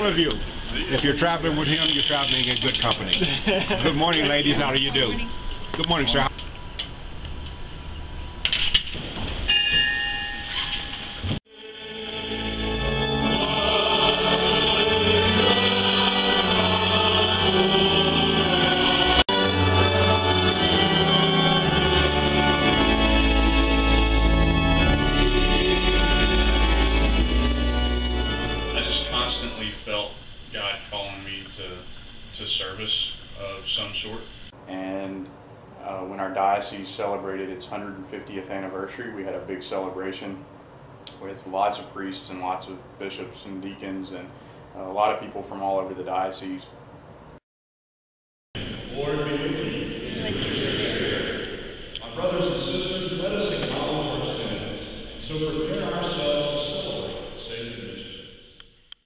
all of you. If you're traveling with him, you're traveling in good company. Good morning, ladies. How do you do? Good morning, sir. Felt God calling me to service of some sort. And when our diocese celebrated its 150th anniversary, we had a big celebration with lots of priests and lots of bishops and deacons and a lot of people from all over the diocese. Lord be with you. With your spirit. My brothers and sisters, let us acknowledge our sins, so prepare ourselves to celebrate the sacred mystery.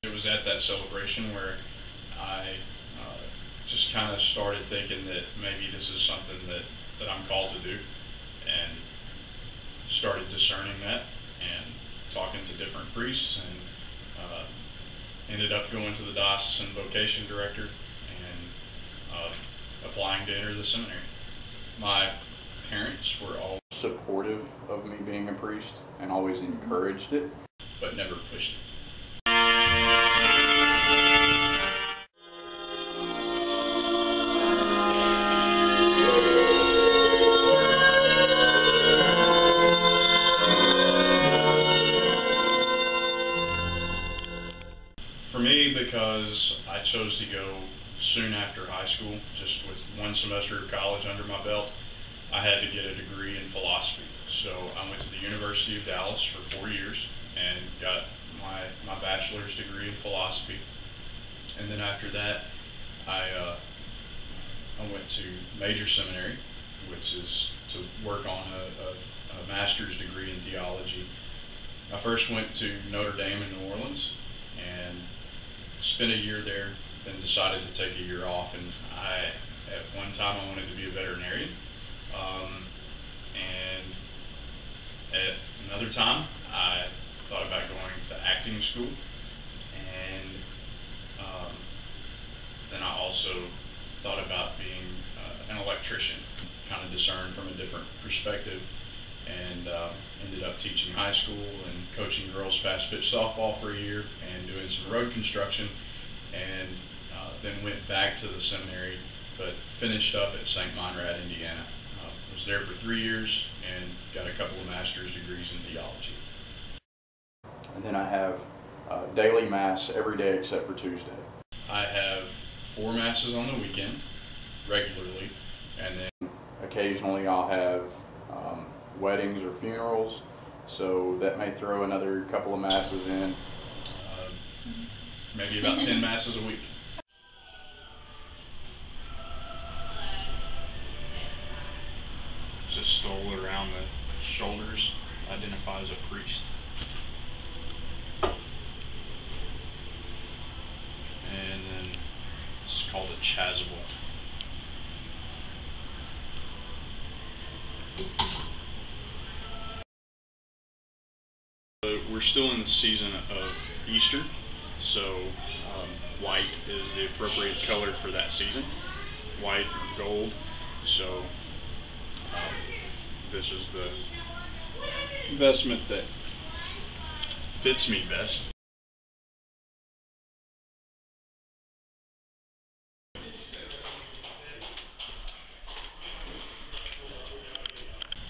It was at that celebration where I just kind of started thinking that maybe this is something that I'm called to do, and started discerning that and talking to different priests, and ended up going to the diocesan vocation director and applying to enter the seminary. My parents were all supportive of me being a priest and always encouraged it, but never pushed it. For me, because I chose to go soon after high school, just with one semester of college under my belt, I had to get a degree in philosophy. So I went to the University of Dallas for 4 years and got my bachelor's degree in philosophy. And then after that, I went to major seminary, which is to work on a master's degree in theology. I first went to Notre Dame in New Orleans and spent a year there, then decided to take a year off. And at one time I wanted to be a veterinarian, and at another time I thought about going to acting school, and then I also thought about being an electrician, kind of discerned from a different perspective, and ended up teaching high school and coaching girls fast pitch softball for a year and doing some road construction, and then went back to the seminary, but finished up at St. Monrad, Indiana. Was there for 3 years and got a couple of master's degrees in theology. And then I have daily mass every day except for Tuesday. I have 4 masses on the weekend regularly, and then occasionally I'll have weddings or funerals, so that may throw another couple of masses in. Maybe about 10 masses a week. Just stole around the shoulders, identify as a priest. And then it's called a chasuble. We're still in the season of Easter, so white is the appropriate color for that season, white or gold. So this is the vestment that fits me best.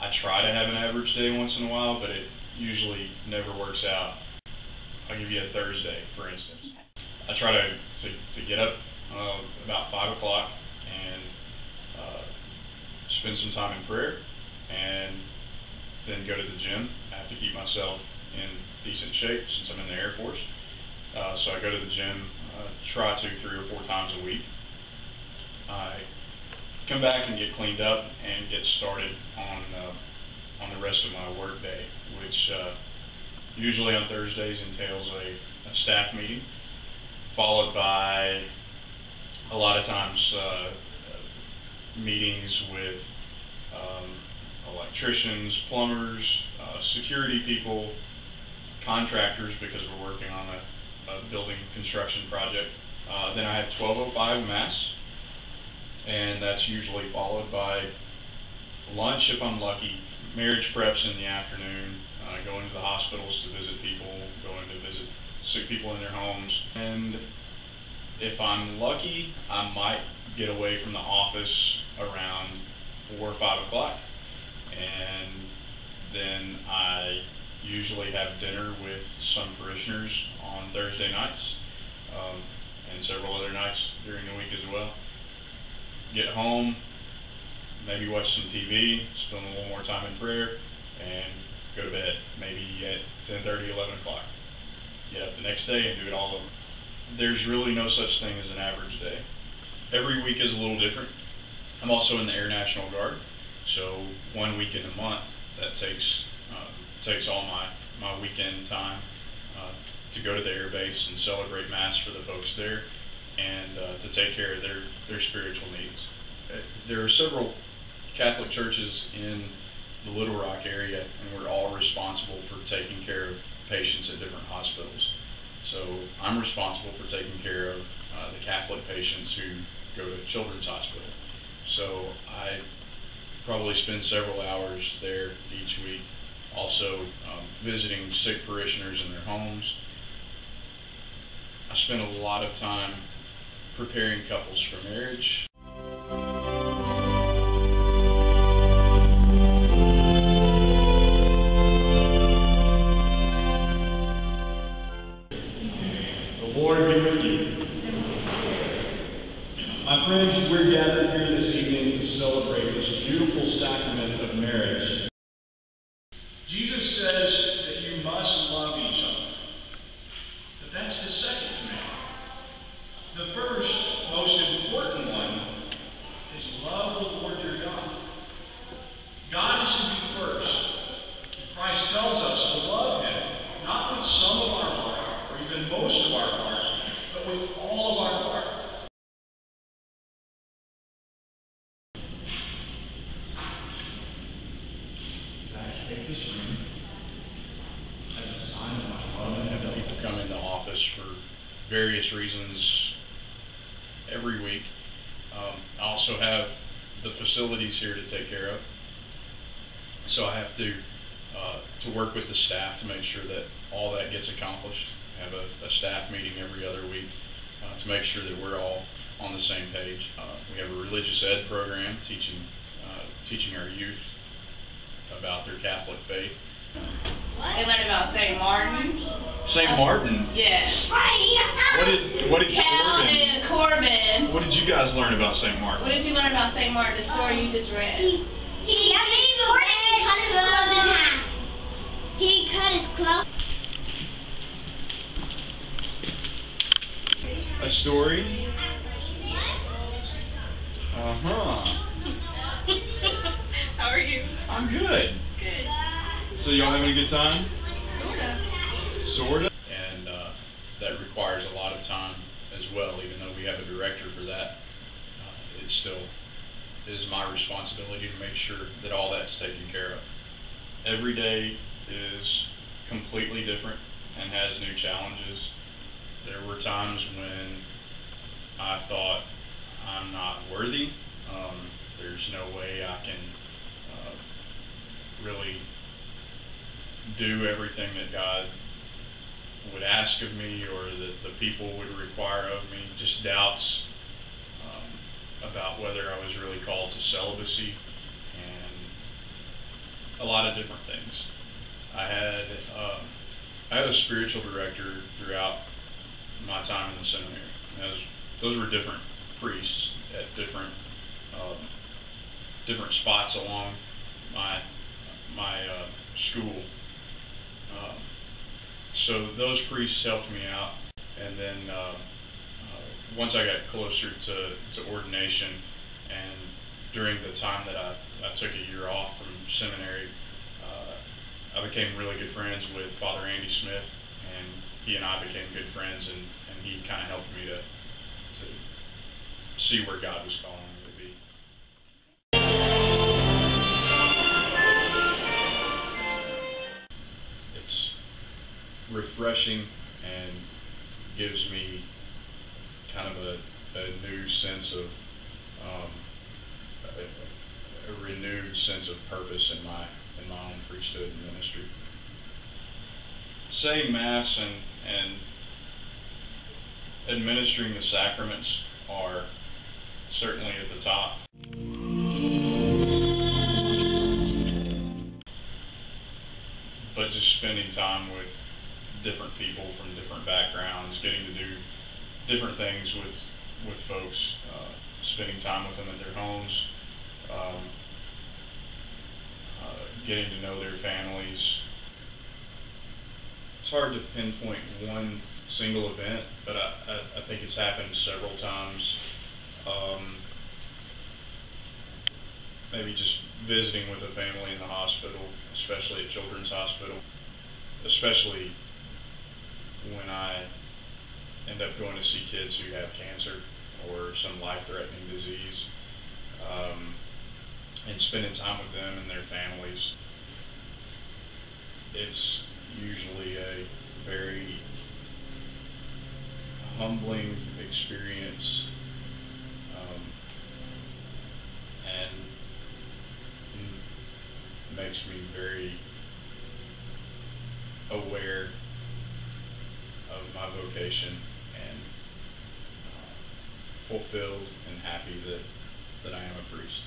I try to have an average day once in a while, but it usually never works out. I'll give you a Thursday, for instance. I try to get up about 5 o'clock and spend some time in prayer, and then go to the gym. I have to keep myself in decent shape since I'm in the Air Force. So I go to the gym, try to 3 or 4 times a week. I come back and get cleaned up and get started on the rest of my work day, which usually on Thursdays entails a staff meeting, followed by a lot of times meetings with electricians, plumbers, security people, contractors, because we're working on a building construction project. Then I have 12:05 Mass, and that's usually followed by lunch if I'm lucky, marriage preps in the afternoon, going to the hospitals to visit people, going to visit sick people in their homes. And if I'm lucky, I might get away from the office around 4 or 5 o'clock, and then I usually have dinner with some parishioners on Thursday nights, and several other nights during the week as well. Get home, maybe watch some TV, spend a little more time in prayer, and go to bed, maybe at 10:30, 11 o'clock. Get up the next day and do it all over. There's really no such thing as an average day. Every week is a little different. I'm also in the Air National Guard, so 1 week in a month, that takes all my weekend time to go to the air base and celebrate Mass for the folks there, and to take care of their spiritual needs. There are several Catholic churches in the Little Rock area, and we're all responsible for taking care of patients at different hospitals. So I'm responsible for taking care of the Catholic patients who go to Children's Hospital. So I probably spend several hours there each week, also visiting sick parishioners in their homes. I spend a lot of time preparing couples for marriage. The Lord be with you. My friends, we're gathered here this evening to celebrate this beautiful sacrament of marriage. Jesus says that you must love each other. But that's the second commandment. The first, most important one, is love the Lord your God. God is to be first. Christ tells us to love Him, not with some of our heart, or even most of our heart, but with all of our heart. I take this ring as a sign of my love and Have people come in the office for various reasons every week. I also have the facilities here to take care of, so I have to work with the staff to make sure that all that gets accomplished. I have a staff meeting every other week to make sure that we're all on the same page. We have a religious ed program teaching our youth about their Catholic faith. They learned about St. Martin. St. Martin? Yeah. What did Cal and Corbin. What did you guys learn about St. Martin? What did you learn about St. Martin, the story you just read? He cut his clothes in half. He cut his clothes. A story? Uh-huh. How are you? I'm good. Good. So y'all having a good time? Sorta. Sorta. And that requires a lot of time as well, even though we have a director for that. It still is my responsibility to make sure that all that's taken care of. Every day is completely different and has new challenges. There were times when I thought I'm not worthy. There's no way I can really do everything that God would ask of me or that the people would require of me. Just doubts about whether I was really called to celibacy and a lot of different things. I had a spiritual director throughout my time in the seminary. Those were different priests at different spots along my school. So those priests helped me out, and then once I got closer to ordination, and during the time that I took a year off from seminary, I became really good friends with Father Andy Smith, and he and I became good friends, and he kind of helped me to see where God was calling me to be. It's refreshing and gives me kind of a new sense of, a renewed sense of purpose in my own priesthood and ministry. Saying Mass and administering the sacraments are certainly at the top. But just spending time with different people from different backgrounds, getting to do different things with folks, spending time with them in their homes, getting to know their families. It's hard to pinpoint one single event, but I think it's happened several times. Maybe just visiting with a family in the hospital, especially at Children's Hospital, especially when I end up going to see kids who have cancer or some life-threatening disease, and spending time with them and their families. It's usually a very humbling experience, and makes me very aware of my vocation and fulfilled and happy that I am a priest.